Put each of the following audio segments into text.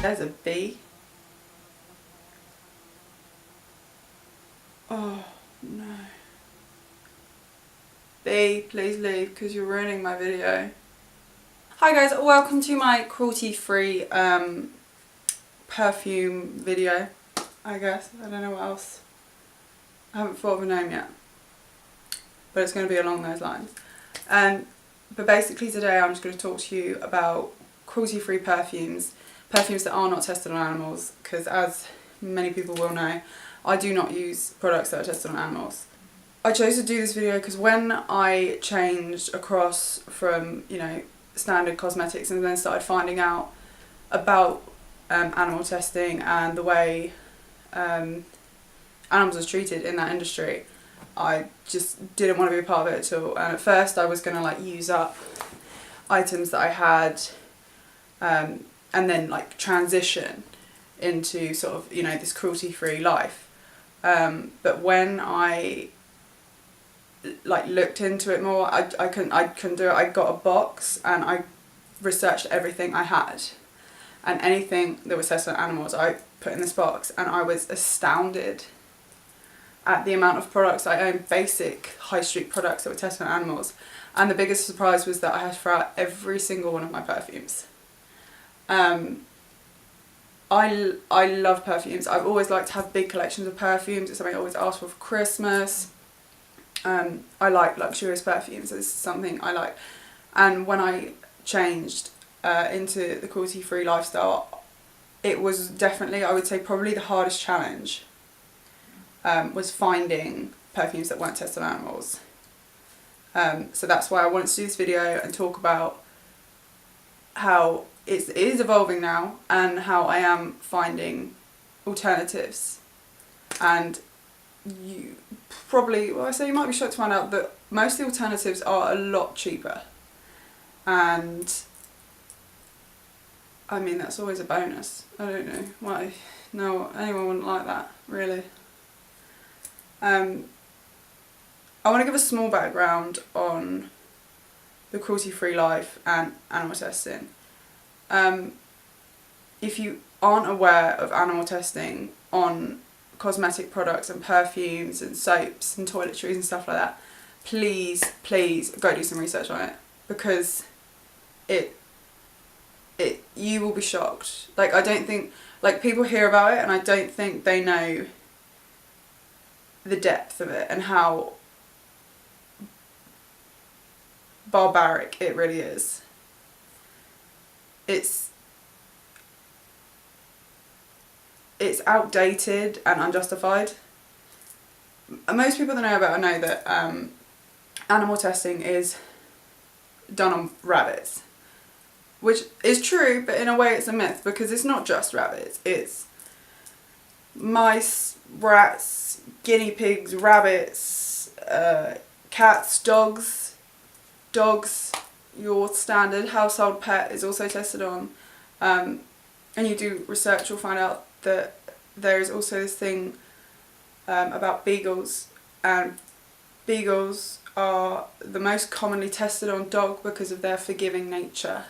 There's a bee. Oh no. Bee, please leave because you're ruining my video. Hi guys, welcome to my cruelty-free perfume video, I guess. I don't know what else. I haven't thought of a name yet, but it's going to be along those lines. But basically today I'm just going to talk to you about cruelty-free perfumes, perfumes that are not tested on animals, because as many people will know, I do not use products that are tested on animals. I chose to do this video because when I changed across from, you know, standard cosmetics and then started finding out about animal testing and the way animals are treated in that industry, I just didn't want to be a part of it at all. And at first I was going to like use up items that I had and then like transition into sort of, you know, this cruelty-free life. But when I like looked into it more, I couldn't do it. I got a box and I researched everything I had, and anything that was tested on animals I put in this box, and I was astounded at the amount of products I own, basic high street products that were tested on animals. And the biggest surprise was that I had to throw out every single one of my perfumes. I love perfumes. I've always liked to have big collections of perfumes. It's something I always ask for Christmas. I like luxurious perfumes. It's something I like. And when I changed into the cruelty-free lifestyle, it was definitely, I would say, probably the hardest challenge was finding perfumes that weren't tested on animals. So that's why I wanted to do this video and talk about how it is evolving now and how I am finding alternatives. And you probably, well, I say you might be shocked to find out that most of the alternatives are a lot cheaper. And I mean, that's always a bonus. I don't know why anyone wouldn't like that, really. I want to give a small background on the cruelty-free life and animal testing. If you aren't aware of animal testing on cosmetic products and perfumes and soaps and toiletries and stuff like that, please go do some research on it, because you will be shocked. Like, I don't think, like, people hear about it and I don't think they know the depth of it and how barbaric it really is. It's outdated and unjustified. Most people that know about it know that animal testing is done on rabbits, which is true, but in a way it's a myth, because it's not just rabbits. It's mice, rats, guinea pigs, rabbits, cats, dogs. Your standard household pet is also tested on. And you do research, you'll find out that there is also this thing about beagles, and beagles are the most commonly tested on dog because of their forgiving nature,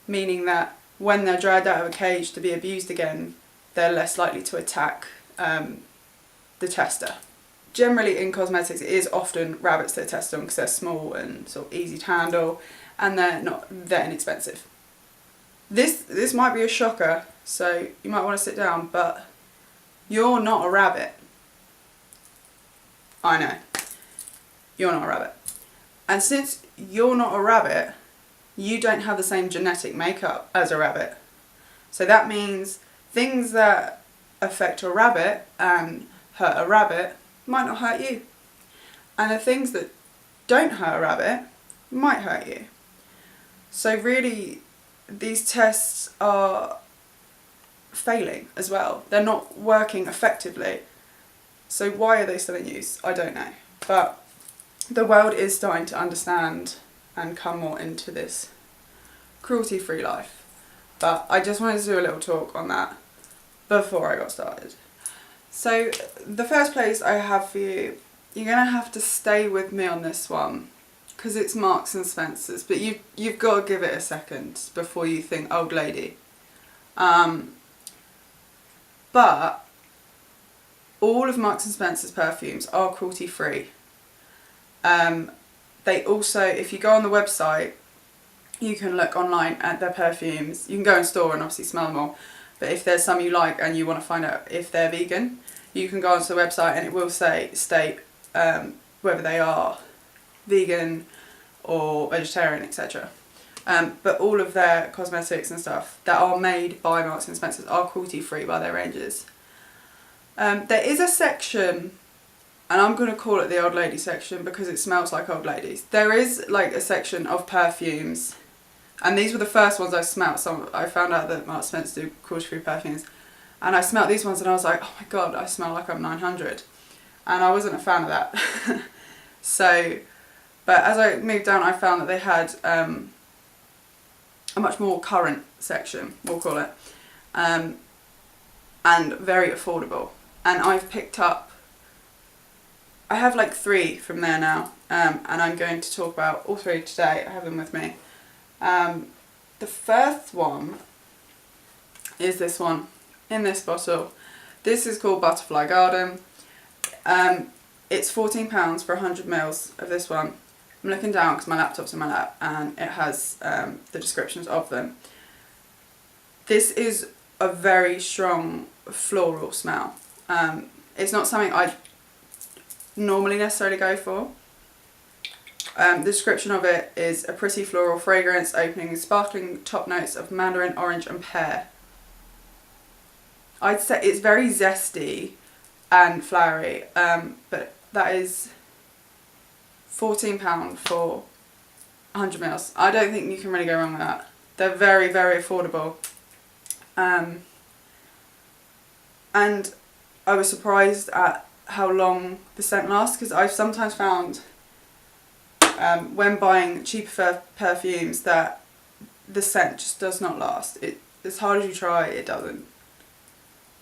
meaning that when they're dragged out of a cage to be abused again, they're less likely to attack the tester. Generally in cosmetics it is often rabbits that are tested on because they're small and sort of easy to handle, and they're inexpensive. This might be a shocker, so you might want to sit down, but you're not a rabbit. I know. You're not a rabbit. And since you're not a rabbit, you don't have the same genetic makeup as a rabbit. So that means things that affect a rabbit and hurt a rabbit might not hurt you. And the things that don't hurt a rabbit might hurt you. So really, these tests are failing as well. They're not working effectively. So why are they still in use? I don't know. But the world is starting to understand and come more into this cruelty-free life. But I just wanted to do a little talk on that before I got started. So the first place I have for you, you're going to have to stay with me on this one, because it's Marks and Spencer's, but you've got to give it a second before you think old lady. But all of Marks and Spencer's perfumes are cruelty free. They also, if you go on the website, you can look online at their perfumes. You can go in store and obviously smell them all. But if there's some you like and you want to find out if they're vegan, you can go onto the website and it will state whether they are vegan or vegetarian, etc. But all of their cosmetics and stuff that are made by Marks and Spencer's are cruelty free by their ranges. There is a section, and I'm going to call it the old lady section because it smells like old ladies. There is like a section of perfumes, and these were the first ones I smelt. So I found out that Marks and Spencer do cruelty-free perfumes, and I smelt these ones and I was like, oh my god, I smell like I'm 900, and I wasn't a fan of that. So, but as I moved down, I found that they had a much more current section, we'll call it, and very affordable. And I've picked up, I have like 3 from there now, and I'm going to talk about all 3 today. I have them with me. The first one is this one in this bottle. This is called Butterfly Garden. It's £14 for 100 mils of this one. I'm looking down because my laptop's in my lap and it has the descriptions of them. This is a very strong floral smell. It's not something I normally necessarily go for. The description of it is a pretty floral fragrance opening with sparkling top notes of mandarin, orange and pear. I'd say it's very zesty and flowery, but that is £14 for 100 mils. I don't think you can really go wrong with that. They're very, very affordable. And I was surprised at how long the scent lasts, because I've sometimes found when buying cheaper perfumes that the scent just does not last. As hard as you try, it doesn't.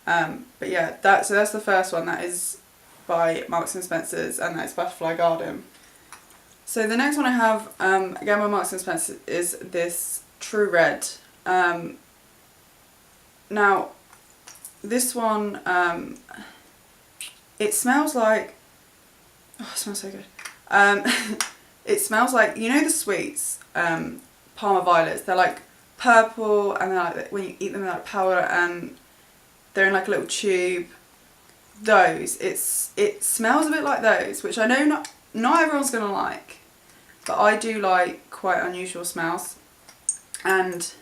But yeah, so that's the first one. That is by Marks and Spencer's, and that's Butterfly Garden. So the next one I have, again by Marks and Spencer, is this True Red. Now, this one, it smells like, oh, it smells so good. It smells like, you know the sweets, Parma Violets, they're like purple and they're like, when you eat them they're like powder and they're in like a little tube. Those, it smells a bit like those, which I know not everyone's going to like, but I do like quite unusual smells. And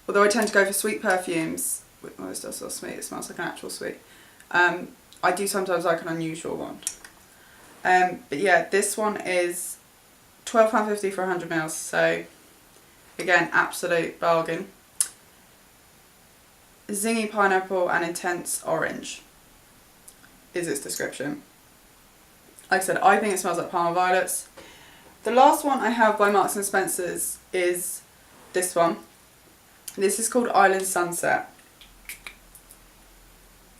although I tend to go for sweet perfumes, well, it still smells sweet, it smells like an actual sweet, I do sometimes like an unusual one. But yeah, this one is £12.50 for 100 mils, so again, absolute bargain. Zingy pineapple and intense orange is its description. Like I said, I think it smells like Parma Violets. The last one I have by Marks and Spencer's is this one. This is called Island Sunset.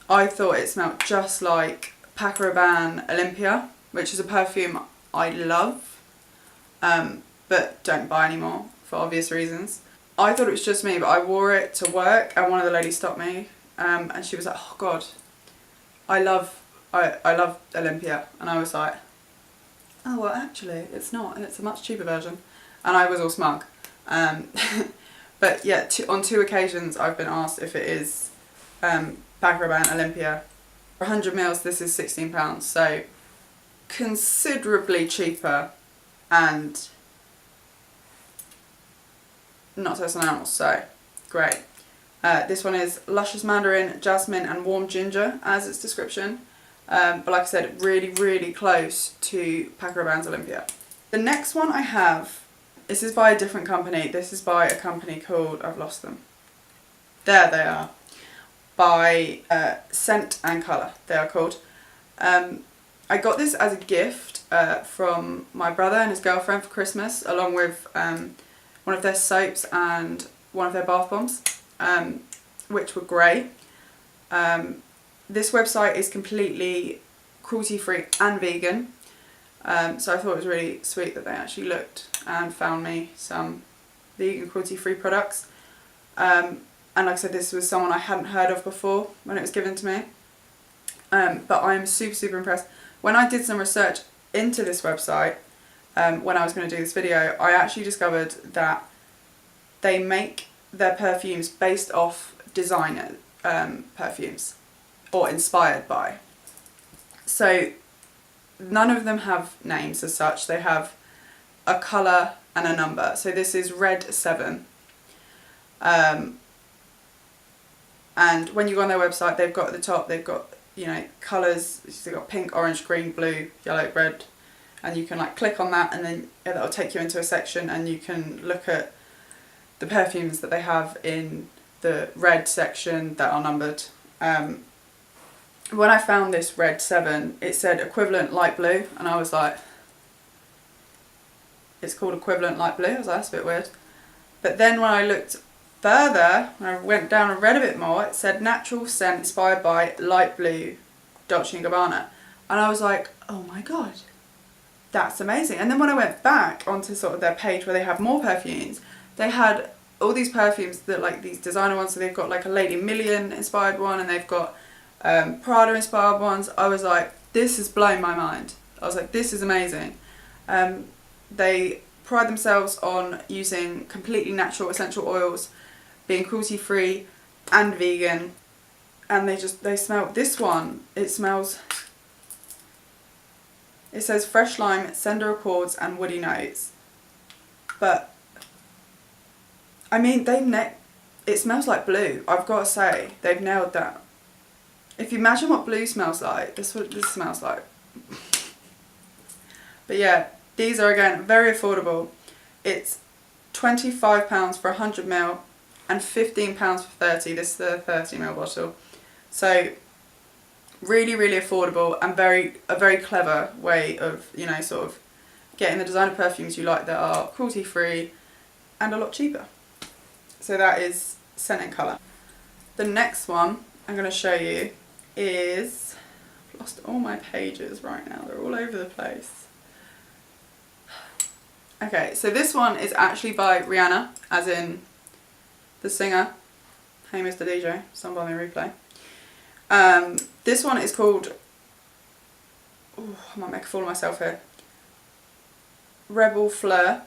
I thought it smelled just like Paco Rabanne Olympia, which is a perfume I love, but don't buy anymore for obvious reasons. I thought it was just me, but I wore it to work and one of the ladies stopped me, and she was like, oh god, I love Olympia, and I was like, oh well actually it's not, it's a much cheaper version, and I was all smug. But yeah, on 2 occasions I've been asked if it is Paco Rabanne Olympia. For 100 mils this is £16, so considerably cheaper and not so else, so great. This one is Luscious Mandarin, Jasmine and Warm Ginger as its description, but like I said, really, really close to Paco Rabanne's Olympia. The next one I have, this is by a different company. This is by a company called, I've lost them. There they are. By Scent and Colour, they are called. I got this as a gift from my brother and his girlfriend for Christmas, along with one of their soaps and one of their bath bombs, which were great. This website is completely cruelty free and vegan, so I thought it was really sweet that they actually looked and found me some vegan cruelty free products. And like I said, this was someone I hadn't heard of before when it was given to me. But I'm super, super impressed. When I did some research into this website, when I was going to do this video, I actually discovered that they make their perfumes based off designer perfumes, or inspired by. So none of them have names as such. They have a colour and a number. So this is Red 7. And when you go on their website, they've got at the top, they've got, you know, colours. They've got pink, orange, green, blue, yellow, red. And you can like click on that, and then that'll take you into a section, and you can look at the perfumes that they have in the red section that are numbered. When I found this Red 7, it said equivalent light blue, and I was like, it's called equivalent light blue? I was like, that's a bit weird. But then when I looked further, when I went down and read a bit more, it said natural scent inspired by light blue Dolce & Gabbana. And I was like, oh my god, that's amazing. And then when I went back onto sort of their page where they have more perfumes, they had all these perfumes that like these designer ones. So they've got like a Lady Million inspired one, and they've got Prada inspired ones. I was like, this has blown my mind. I was like, this is amazing. They pride themselves on using completely natural essential oils, being cruelty free and vegan, and they smell, this one, it smells, it says fresh lime, cinder accords and woody notes. But I mean, it smells like blue. I've got to say, they've nailed that. If you imagine what blue smells like, this is what this smells like. But yeah, these are again very affordable. It's £25 for 100ml and £15 for 30. This is the 30ml bottle. So really, really affordable, and a very clever way of, you know, sort of getting the designer perfumes you like that are cruelty free and a lot cheaper. So that is Scent and Colour. The next one I'm going to show you is, I've lost all my pages right now, they're all over the place. Okay, so this one is actually by Rhianna, as in the singer, Hey Mr. DJ, Song by Me Replay. This one is called, oh, I might make a fool of myself here, Rebel Fleur,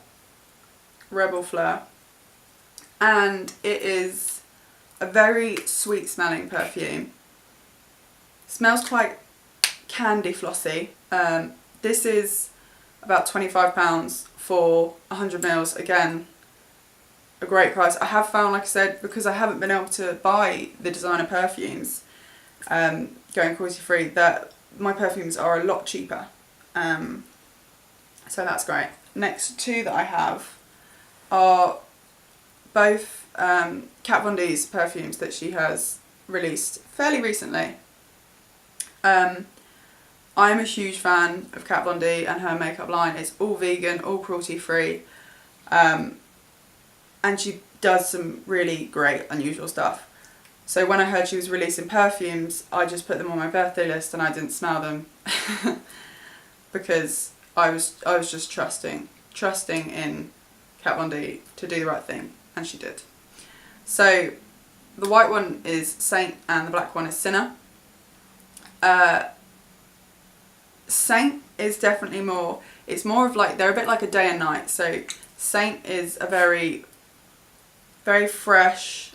and it is a very sweet smelling perfume. Smells quite candy flossy. This is about £25 for 100ml. Again, a great price. I have found, like I said, because I haven't been able to buy the designer perfumes going cruelty free, that my perfumes are a lot cheaper. So that's great. Next two that I have are both Kat Von D's perfumes that she has released fairly recently. I'm a huge fan of Kat Von D and her makeup line. It's all vegan, all cruelty free, and she does some really great unusual stuff. So when I heard she was releasing perfumes, I just put them on my birthday list and I didn't smell them because I was just trusting in Kat Von D to do the right thing, and she did. So the white one is Saint and the black one is Sinner. Saint is definitely more, it's more of like, they're a bit like a day and night. So Saint is a very, very fresh,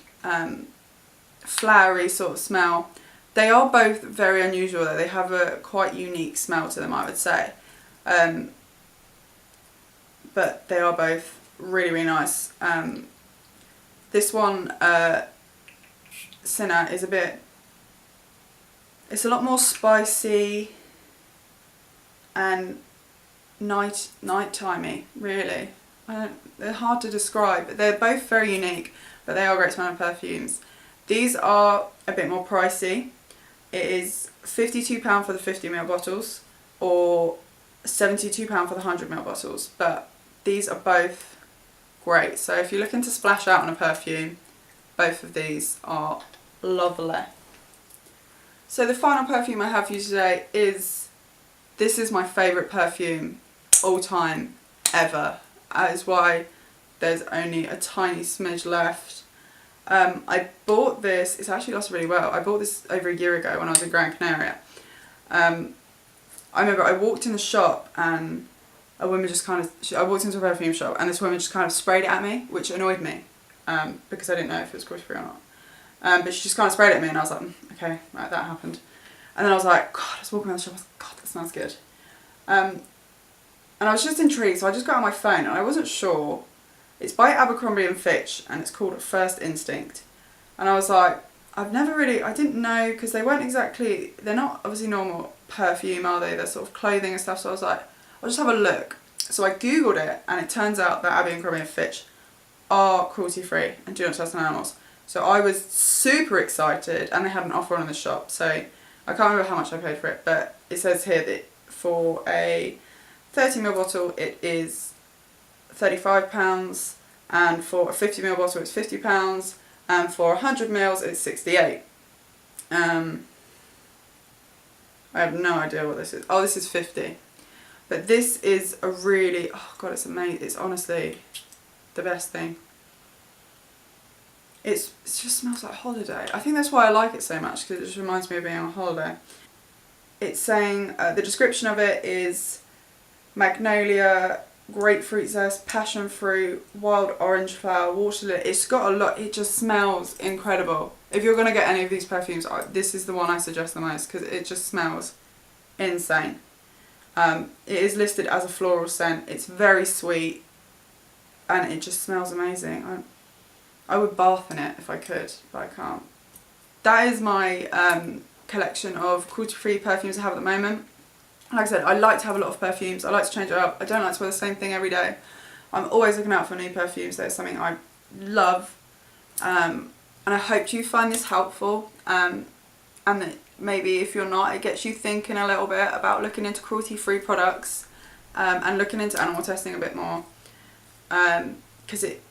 flowery sort of smell. They are both very unusual though. They have a quite unique smell to them, I would say. But they are both really, really nice. This one, Sinner, is it's a lot more spicy and night-timey, really. They're hard to describe. They're both very unique, but they are great smelling perfumes. These are a bit more pricey. It is £52 for the 50ml bottles, or £72 for the 100ml bottles, but these are both great. So if you're looking to splash out on a perfume, both of these are lovely. So the final perfume I have for you today is, this is my favourite perfume all time ever. That is why there's only a tiny smidge left. I bought this, it's actually lasted really well. I bought this over a year ago when I was in Gran Canaria. I remember I walked in the shop and a woman just kind of, I walked into a perfume shop and this woman just kind of sprayed it at me, which annoyed me because I didn't know if it was cruelty free or not. But she just kind of sprayed it at me and I was like, okay, right, that happened. And then I was like, God, I was walking around the shop, I was like, God, that smells good. And I was just intrigued, so I just got on my phone and I wasn't sure. It's by Abercrombie and Fitch and it's called First Instinct. And I was like, I didn't know, because they weren't exactly, they're not obviously normal perfume, are they? They're sort of clothing and stuff, so I was like, I'll just have a look. So I googled it and it turns out that Abercrombie and Fitch are cruelty free and do not test on animals. So I was super excited and they had an offer on in the shop. So I can't remember how much I paid for it, but it says here that for a 30ml bottle it is £35 and for a 50ml bottle it's £50 and for 100ml it's 68. I have no idea what this is. Oh, this is 50. But this is a really, oh God, it's amazing. It's honestly the best thing. It just smells like holiday. I think that's why I like it so much, because it just reminds me of being on holiday. It's saying, the description of it is magnolia, grapefruit zest, passion fruit, wild orange flower, water lily. It's got a lot, it just smells incredible. If you're going to get any of these perfumes, this is the one I suggest the most, because it just smells insane. It is listed as a floral scent. It's very sweet and it just smells amazing. I would bath in it if I could, but I can't. That is my collection of cruelty-free perfumes I have at the moment. Like I said, I like to have a lot of perfumes. I like to change it up. I don't like to wear the same thing every day. I'm always looking out for new perfumes. That's something I love. And I hope you find this helpful. And that maybe if you're not, it gets you thinking a little bit about looking into cruelty-free products and looking into animal testing a bit more. Because it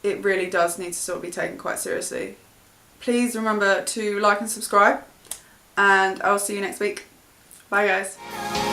really does need to sort of be taken quite seriously. Please remember to like and subscribe. And I'll see you next week. Bye guys.